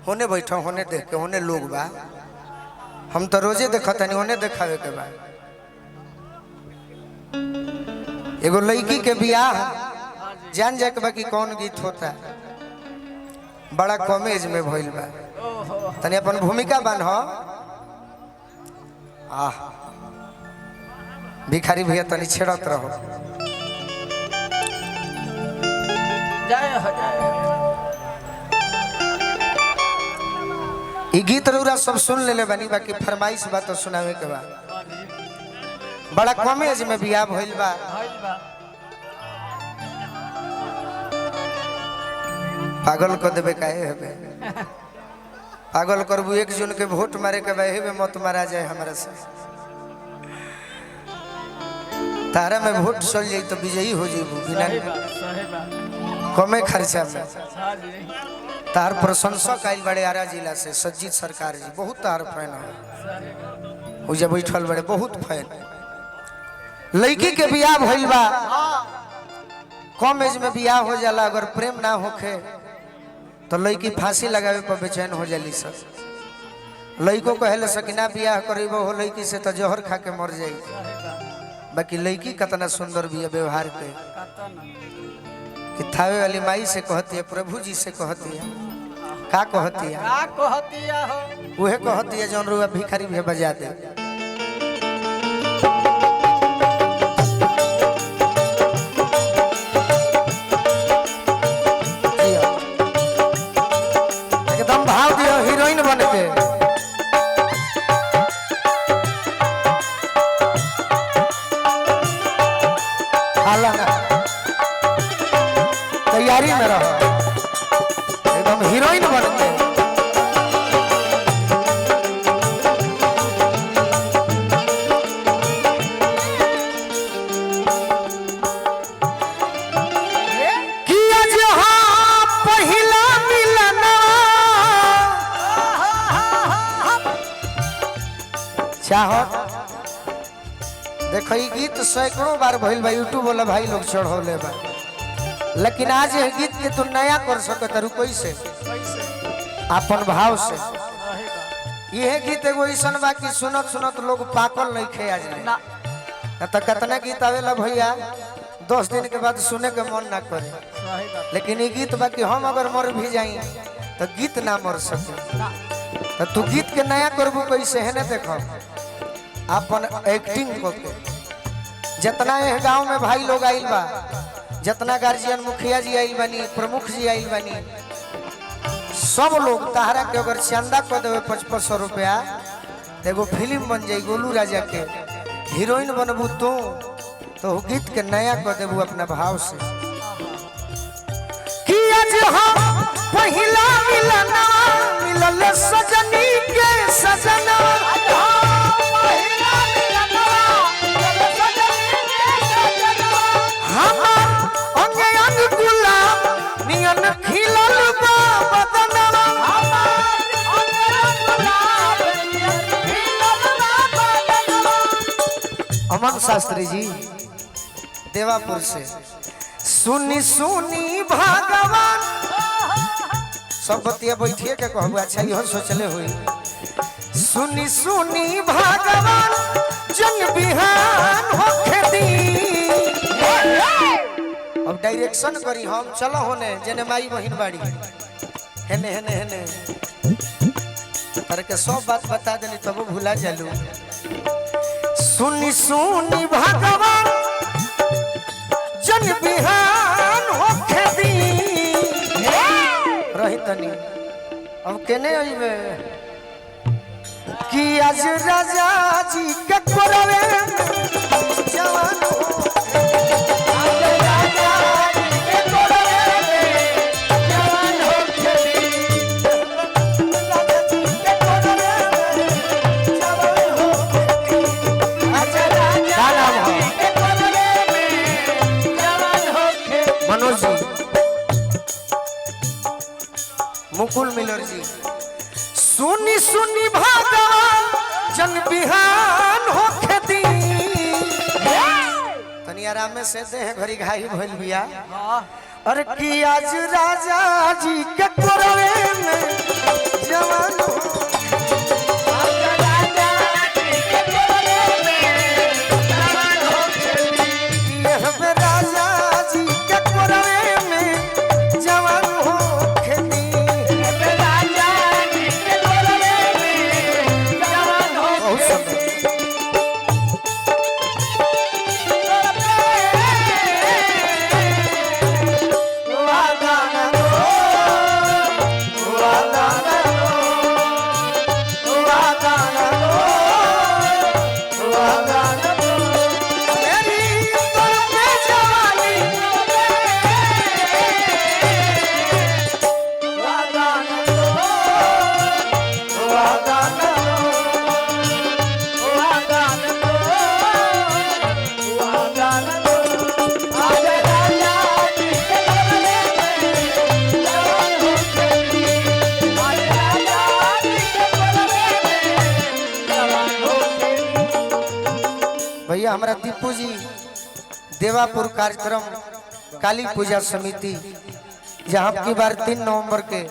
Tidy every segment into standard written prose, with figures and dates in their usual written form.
होने बैठो होने देख के होने लोग बा हम तो रोजे देखता नहीं होने देखावे के बा एगो लड़की के बियाह जान जाए के बाकी कौन गीत होता बड़ा कम एज में भइल बा तनी अपन भूमिका बांध आह भिखारी भैया तनी छेड़त रहो ई गीत रउरा सब सुन ले बानी बाकी फरमाइश बा तो सुनावे के बा बड़ा कम एज में बियाह भइल बा पागल कर देबे काहे हेबे पागल करबू 1 जून के वोट मारे के बा हेबे मत मारा जाए हमरा से तारा में वोट चल जाई तो विजयी हो जेबू बिना कमे खर्चा में तार प्रशंसक आइल बड़े आरा जिला से सज्जित सरकार जी बहुत तार फैन है हो जब बैठल बड़े बहुत फैन लड़की के बियाह भइल बा कम एज में बियाह हो जाला अगर प्रेम ना होखे तो लड़की फांसी लगावे पर बेचैन हो जाली सब लड़को कहले सकिना बियाह करेबो हो लड़की से तो जहर खा के मर जाई बाकी लड़की कितना सुंदर भी है व्यवहार पे कि थावे वाली माई से कहती है प्रभु जी से कहती है का कहती है वह कहती है जौन रुआ भिखारी भी बजा दे एकदम भाव दियो हीरोइन बन के तैयारी में रहो एकदम हीरोइन बन के किया जहां पहिला मिलना चाहो देखो ये गीत सैकड़ों बार भइल बा यूट्यूब वाला भाई लोग चढ़ौले बा लेकिन आज ये गीत के तू नया कर सकत रु कैसे अपन भाव से यह गीत एगो ऐसा बा कि सुनत सुनत लोग पाकल नहीं खे आज ना तो कितना गीत आवेला भैया 10 दिन के बाद सुने के मन ना करे लेकिन ये गीत बा कि हम अगर मर भी जाई तो गीत ना मर सके तो तू गीत के नया करबू कैसे है ना देखो अपन एक्टिंग करके जितना ये गांव में भाई लोग आइल बा जितना गार्जियन मुखिया जी आइल बानी प्रमुख जी आइल बानी सब लोग तहरा के अगर चंदा कर देवे 5500 रुपया एगो फिल्म बन जाई गोलू राजा के हीरोइन बनबू तो गीत के नया कर देबू अपना भाव से कि आज हम पहिला मिलना मिलल सजनी के सजना अमन शास्त्री जी देवापुर से सुनी सुनी भगवान सब बतिया बैठिए के कहबू अच्छा इहो सोचले हुई सुनी सुनी भगवान जन बिहान होखे दी अब डायरेक्शन करी हम चलो होने जने माई बहिन बाड़ी हेने हेने हेने करके सब बात बता देली तब भूला जालू सुनी सुनी भगवान जन बिहान होखे दी रही तनी अब केने आइबे कि आज राजा जी के कोरवे जवान मुकुल मिलर जी सुनी सुनी भगवान जन बिहान होखे दी तनी आराम में से दे घड़ी घाई भइल बिया अरे कि आज राजा जी के कोरवे में हमारा दीपू जी देवापुर कार्यक्रम काली पूजा समिति जहाँ की बार 3 नवंबर के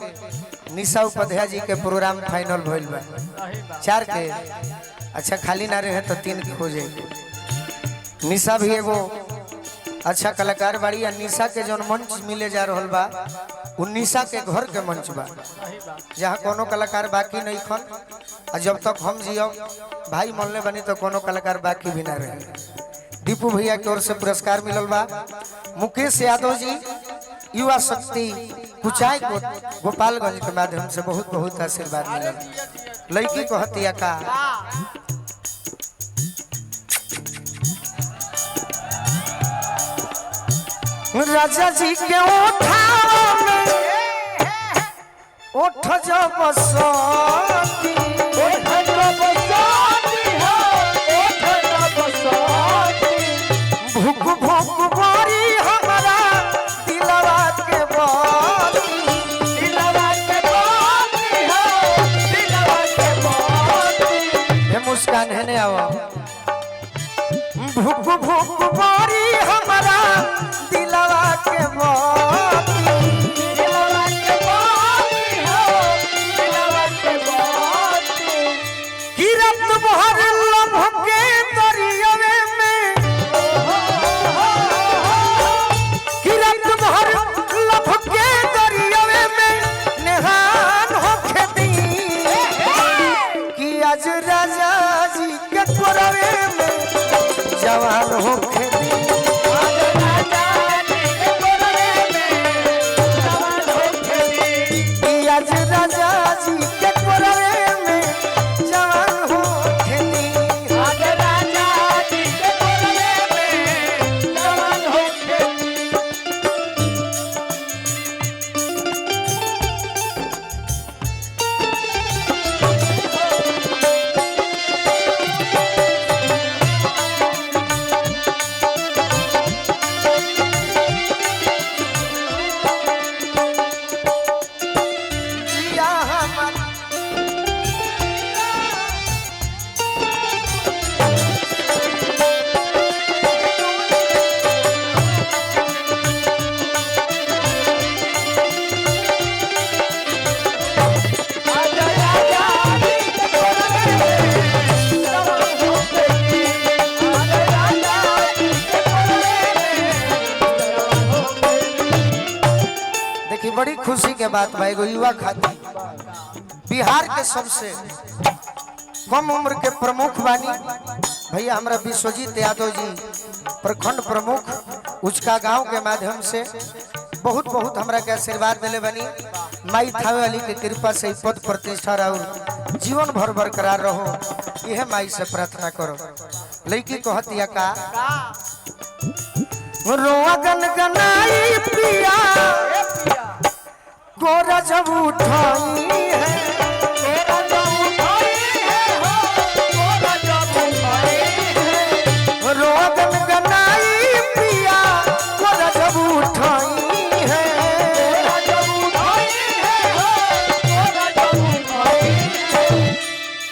निशा उपाध्याय जी के प्रोग्राम फाइनल भइल बा 4 के अच्छा खाली ना रहे तो 3 के हो जाए। निशा भी एगो अच्छा कलाकार बाड़ी या निशा के जो मंच मिले जा रहा बा उ निशा के घर के मंच बा जहाँ कोनो कलाकार बाकी नहीं खन और जब तक हम जियो भाई मनले बनी तो कोनो कलाकार बाकी भी ना रहे। दीपू भैया की ओर से पुरस्कार मिलल बा। मुकेश यादव जी युवा शक्ति कुचाई गोपालगंज के माध्यम से बहुत बहुत आशीर्वाद मिलल। लड़की को हतिया का राजा जी के ओठ जब बसती भूख भूख बारी हमारा दिलवा के मुस्कान है ने आवा भूख भूख बारी हमारा दिलवा के किरत भर लम्ह के दरियावे में किरत भर लम्ह के दरियावे में नेहान होके दी कि आज राजा जी के कोरवे में जवान होके दी आज राजा जी के कोरवे में जवान होके दी आज राजा जी के कोरवे में जवान होके बड़ी खुशी के बात भाई गो युवा खातिर बिहार के सबसे कम उम्र के प्रमुख बानी भैया हमारा विश्वजीत यादव जी प्रखंड प्रमुख उचका गांव के माध्यम से बहुत बहुत हमरा के आशीर्वाद दिले बनी। माई थावे वाली के कृपा से पद प्रतिष्ठा और जीवन भर बरकरार रहो यह माई से प्रार्थना करो। लड़की को हतिया का रोआ गनगनाई पिया गोरा जब उठाई है रोआ गनगनाई पिया गोरा जब उठाई है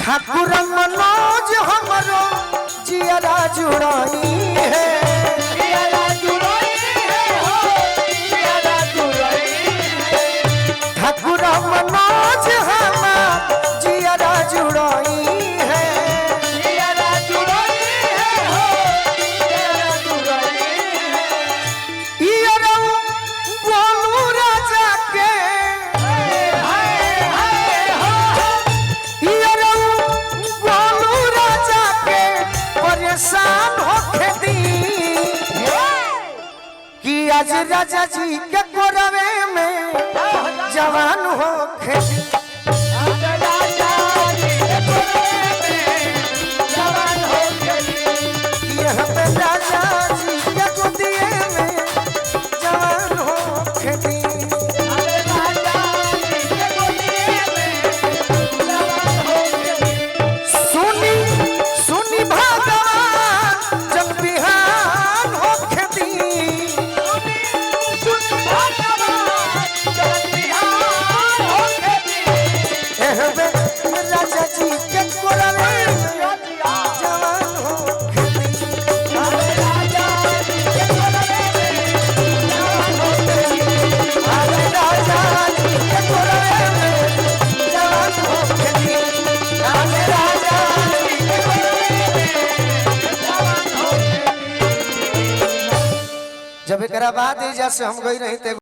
ठाकुर मनोज हमरो जियरा जुड़ाई है ठाकुर मनोज हमार जियरा जुड़ाई है बोलू राजा के बोलू राजा के परेशान होके दी कि आज राजा जी के कोरवे में जवान होके दी यहाँ पे राजा जी के गोदिए में जवान होके दी सुनी सुनी भगवान जब बिहान होके दी सुनी भगवान जब बिहान होके दी एकरा बाद एजा से हम गई रही ते